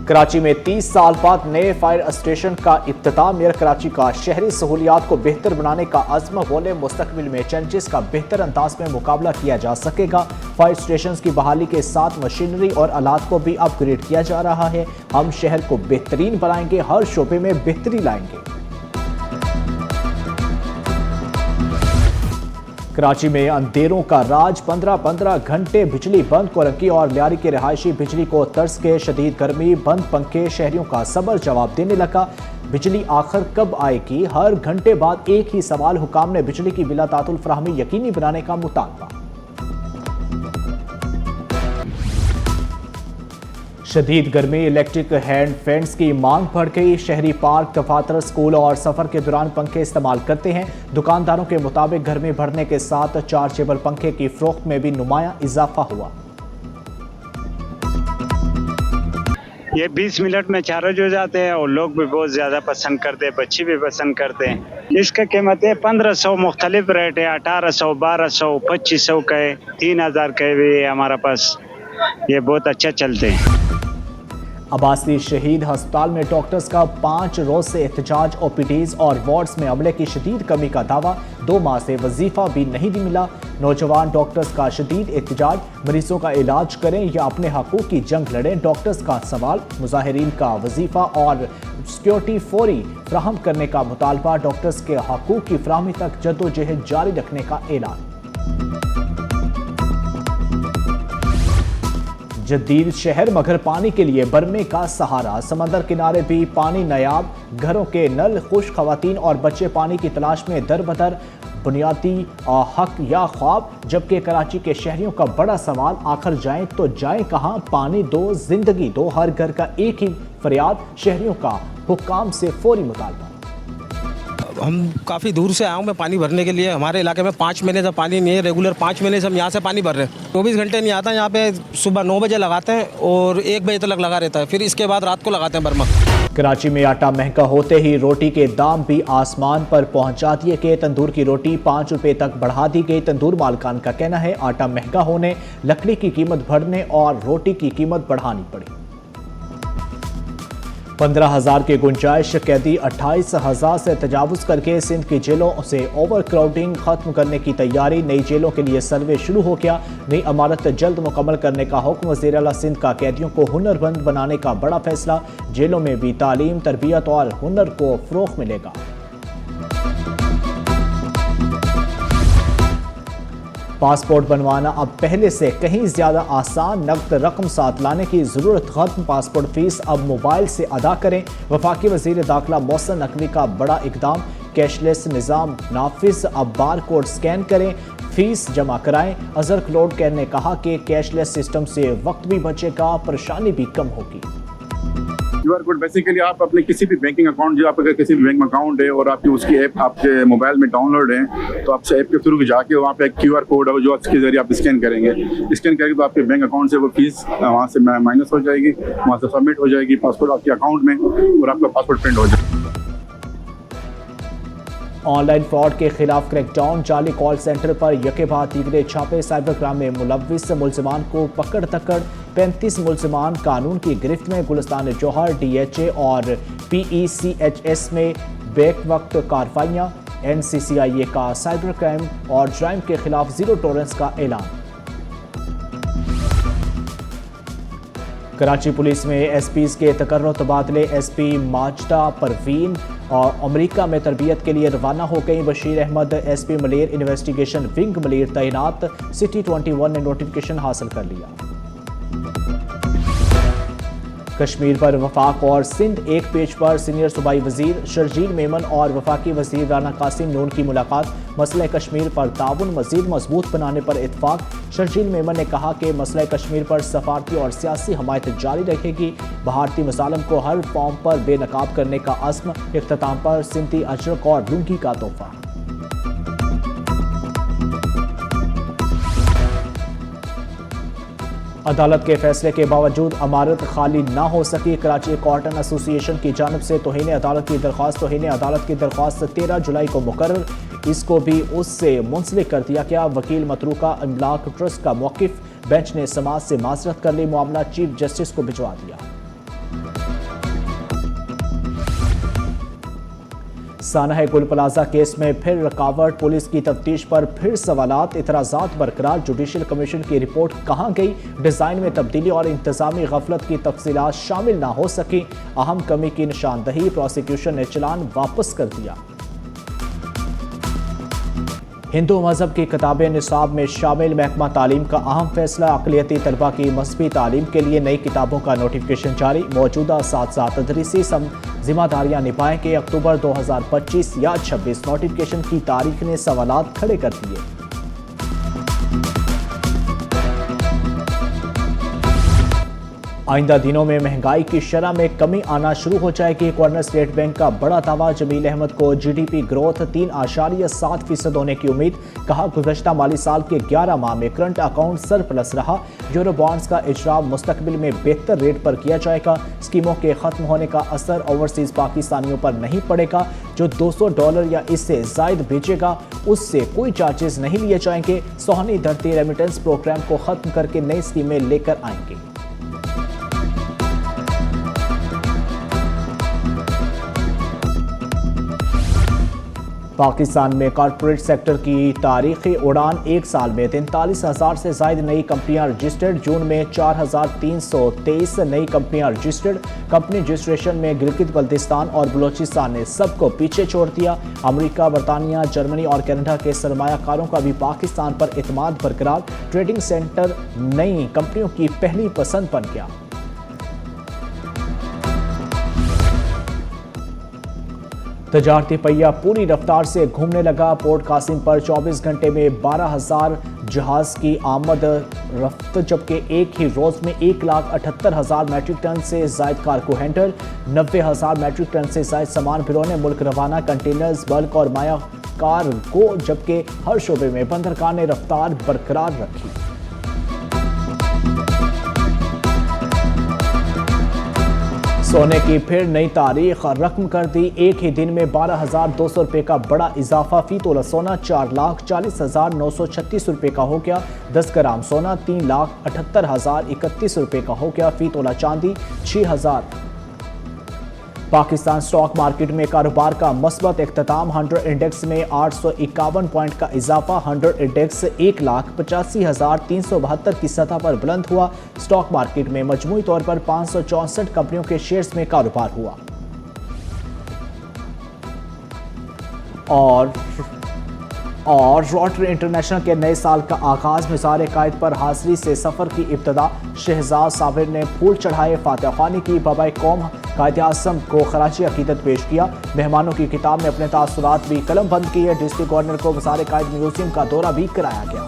कराची में 30 साल बाद नए फायर स्टेशन का इफ्तिताह। मेयर कराची का शहरी सहूलियात को बेहतर बनाने का अज़्म, बोले मुस्तकबिल में चैलेंजेस का बेहतर अंदाज में मुकाबला किया जा सकेगा। फायर स्टेशन की बहाली के साथ मशीनरी और आलात को भी अपग्रेड किया जा रहा है। हम शहर को बेहतरीन बनाएंगे, हर शोबे में बेहतरी लाएंगे। कराची में अंधेरों का राज, 15-15 घंटे बिजली बंद। कोरंकी और लियारी के रिहायशी बिजली को तरस के शदीद गर्मी, बंद पंखे शहरियों का सबर जवाब देने लगा। बिजली आखिर कब आएगी? हर घंटे बाद एक ही सवाल। हुकाम ने बिजली की बिला तातुल फराहमी यकीनी बनाने का मुतालबा। शदीद गर्मी, इलेक्ट्रिक हैंड फैंस की मांग बढ़ गई। शहरी पार्क, दफातर, स्कूल और सफर के दौरान पंखे इस्तेमाल करते हैं। दुकानदारों के मुताबिक गर्मी बढ़ने के साथ चार्जेबल पंखे की फरोख्त में भी नुमाया इजाफा हुआ। ये 20 मिनट में चार्ज हो जाते हैं और लोग भी बहुत ज़्यादा पसंद करते हैं, बच्चे भी पसंद करते हैं। इसका कीमत है 1500, मुख्तलिफ रेट है, 1800, 1200, 2500 का है, 3000 का भी है हमारा पास। ये बहुत अच्छा चलते हैं। अब्बासी शहीद अस्पताल में डॉक्टर्स का 5 रोज से एहतजाज। ओपीडीज और वार्ड्स में अमले की शदीद कमी का दावा। 2 माह से वजीफा भी नहीं मिला। नौजवान डॉक्टर्स का शदीद एहतजाज। मरीजों का इलाज करें या अपने हकूक की जंग लड़ें, डॉक्टर्स का सवाल। मुजाहिरीन का वजीफा और सिक्योरिटी फौरी फ्राहम करने का मुतालबा। डॉक्टर्स के हकूक की फराहमी तक जद्दोजहद जारी रखने का ऐलान। जदीद शहर मगर पानी के लिए बरमे का सहारा। समंदर किनारे भी पानी नायाब। घरों के नल खुश, खवातीन और बच्चे पानी की तलाश में दर बदर। बुनियादी हक या ख्वाब। जबकि कराची के शहरियों का बड़ा सवाल, आखिर जाएं तो जाएं कहां? पानी दो, जिंदगी दो, हर घर का एक ही फरियाद। शहरियों का हुक्काम से फौरी मुतालबा। हम काफ़ी दूर से आया हूँ मैं पानी भरने के लिए। हमारे इलाके में 5 महीने से पानी नहीं है, रेगुलर 5 महीने से हम यहाँ से पानी भर रहे हैं। 24 घंटे नहीं आता यहाँ पे। सुबह 9 बजे लगाते हैं और 1 बजे तक लगा रहता है, फिर इसके बाद रात को लगाते हैं बर्मा। कराची में आटा महंगा होते ही रोटी के दाम भी आसमान पर पहुंचा दिए गए। तंदूर की रोटी 5 रुपए तक बढ़ा दी गई। तंदूर मालकान का कहना है आटा महंगा होने, लकड़ी की कीमत बढ़ने और रोटी की कीमत बढ़ानी पड़ी। 15,000 की गुंजाइश। कैदी 28,000 से तजावुज करके सिंध की जेलों से ओवर क्राउडिंग खत्म करने की तैयारी। नई जेलों के लिए सर्वे शुरू हो गया। नई इमारत जल्द मुकम्मल करने का हुक्म। वज़ीर आला सिंध का कैदियों को हुनरमंद बनाने का बड़ा फैसला। जेलों में भी तालीम, तरबियत और हुनर को फ़रोग़ मिलेगा। पासपोर्ट बनवाना अब पहले से कहीं ज्यादा आसान। नकद रकम साथ लाने की जरूरत खत्म। पासपोर्ट फीस अब मोबाइल से अदा करें। वफाकी वजीर दाखिला मोहसिन नकवी का बड़ा इकदाम। कैशलेस निज़ाम नाफिज। अब बार कोड स्कैन करें, फीस जमा कराएं। अजहर क्लोड ने कहा कि कैशलेस सिस्टम से वक्त भी बचेगा, परेशानी भी कम होगी। QR कोड बेसिकली आप अपने किसी भी बैंकिंग अकाउंट, जो आप अगर किसी भी बैंक में अकाउंट है और आपकी उसकी ऐप आपके मोबाइल में डाउनलोड है, तो आपसे ऐप के थ्रू जाके वहाँ पे एक QR कोड है जो उसके जरिए आप स्कैन करेंगे। स्कैन करेंगे तो आपके बैंक अकाउंट से वो फीस वहाँ से माइनस हो जाएगी, वहाँ से सबमिट हो जाएगी पासपोर्ट आपके अकाउंट में और आपका पासपोर्ट प्रिंट हो जाएगा। ऑनलाइन फ्रॉड के खिलाफ क्रैकडाउन। जाली कॉल सेंटर पर यके बाद दीगरे छापे। साइबर क्राइम में मुलव्विस मुलजिमान को पकड़ तकड़। 35 मुलजिमान कानून की गिरफ्त में। गुलिस्तान जौहर, DHA और PECHS में बेक वक्त कार्रवाइयाँ। NCCIA का साइबर क्राइम और जराइम के खिलाफ जीरो टॉलरेंस का ऐलान। कराची पुलिस में SPs के तकर्रुर तबादले। SP माजदा परवीन और अमेरिका में तरबियत के लिए रवाना हो गई। बशीर अहमद SP मलेर इन्वेस्टिगेशन विंग मलेर तैनात। सिटी 21 ने नोटिफिकेशन हासिल कर लिया। कश्मीर पर वफाक और सिंध एक पेज पर। सीनियर सूबाई वजीर शर्जील मेमन और वफाकी वजीर राना कासिम नून की मुलाकात। मसला कश्मीर पर ताउन मजीद मजबूत बनाने पर इत्फाक। शर्जील मेमन ने कहा कि मसला कश्मीर पर सफारती और सियासी हमायत जारी रहेगी। भारतीय मसालम को हर फॉर्म पर बेनकाब करने का अज़्म। इख्तिताम पर सिंधी अजरक और लुंगी का तोहफा। अदालत के फैसले के बावजूद अमारत खाली ना हो सकी। कराची कॉटन एसोसिएशन की जानिब से तौहीन अदालत की दरख्वास्त। तौहीन अदालत की दरख्वास्त 13 जुलाई को मुकर्रर। इसको भी उससे मुंसलिक कर दिया गया। वकील मतरूका इमलाक ट्रस्ट का मौक़िफ़। बेंच ने समाज से माजरत कर ली। मामला चीफ जस्टिस को भिजवा दिया। सानह गुल प्लाजा केस में फिर रुकावट, पुलिस की तफ्तीश पर फिर सवालात, इतराजात बरकरार। जुडिशल कमीशन की रिपोर्ट कहां गई? डिजाइन में तब्दीली और इंतजामी गफलत की तफसीलात शामिल ना हो सकी। अहम कमी की निशानदही, प्रोसिक्यूशन ने चलान वापस कर दिया। हिंदू मजहब की किताबें निसाब में शामिल, महकमा तालीम का अहम फैसला। अक़लियती तलबा की मजहबी तालीम के लिए नई किताबों का नोटिफिकेशन जारी। मौजूदा साथ तदरीसी जिम्मेदारियां निभाएंगे। अक्टूबर 2025 या 26 नोटिफिकेशन की तारीख ने सवालात खड़े कर दिए। आइंदा दिनों में महंगाई की शरह में कमी आना शुरू हो जाएगी। गवर्नर स्टेट बैंक का बड़ा दावा। जमील अहमद को जीडीपी ग्रोथ 3.7% होने की उम्मीद। कहा, गुज़श्ता माली साल के 11 माह में करंट अकाउंट सरप्लस रहा। यूरो बॉन्ड्स का इजरा मुस्तकबिल में बेहतर रेट पर किया जाएगा। स्कीमों के खत्म होने का असर ओवरसीज पाकिस्तानियों पर नहीं पड़ेगा। जो $200 या इससे जायद भेजेगा उससे कोई चार्जेस नहीं लिए जाएंगे। सोहनी धरती रेमिटेंस प्रोग्राम को खत्म करके नई स्कीमें लेकर आएंगे। पाकिस्तान में कॉरपोरेट सेक्टर की तारीखी उड़ान, एक साल में 43,000 से ज़ायद नई कंपनियां रजिस्टर्ड। जून में 4,323 नई कंपनियां रजिस्टर्ड। कंपनी रजिस्ट्रेशन में गिलगित बल्तिस्तान और बलोचिस्तान ने सबको पीछे छोड़ दिया। अमेरिका, बरतानिया, जर्मनी और कनाडा के सरमायाकारों का भी पाकिस्तान पर एतमाद बरकरार। ट्रेडिंग सेंटर नई कंपनियों की पहली पसंद बन गया। तजारती पहिया पूरी रफ्तार से घूमने लगा। पोर्ट कासिम पर 24 घंटे में 12,000 जहाज की आमद रफ्त, जबकि एक ही रोज में 1,78,000 मैट्रिक टन से जायद कार्गो हैंडल, 90,000 मैट्रिक टन से जायद सामान बिरोने मुल्क रवाना। कंटेनर्स, बल्क और माया कार्गो, जबकि हर शोबे में बंदरगाह ने रफ्तार बरकरार रखी। सोने की फिर नई तारीख रकम कर दी। एक ही दिन में 12,200 रुपये का बड़ा इजाफा। फी तोला सोना 4,40,936 रुपये का हो गया। 10 ग्राम सोना 3,78,031 रुपये का हो गया। फी तोला चांदी 6,000। पाकिस्तान स्टॉक मार्केट में कारोबार का मस्बत इख्तिताम। 100 इंडेक्स में 851 पॉइंट का इजाफा। 100 इंडेक्स 1,85,372 की सतह पर बुलंद हुआ। स्टॉक मार्केट में मजमूई तौर पर 564 कंपनियों के शेयर्स में कारोबार हुआ। और रोटरी इंटरनेशनल के नए साल का आगाज। मिसाल कायद पर हाजिरी से सफ़र की इब्तदा। शहजाद साबिर ने फूल चढ़ाए, फातिहा ख्वानी की, बाबा कौम कायद आज़म को खराजी अकीदत पेश किया। मेहमानों की किताब में अपने तासुरात भी कलम बंद किए। डिस्ट्रिक्ट गवर्नर को मिसाल कायद म्यूजियम का दौरा भी कराया गया।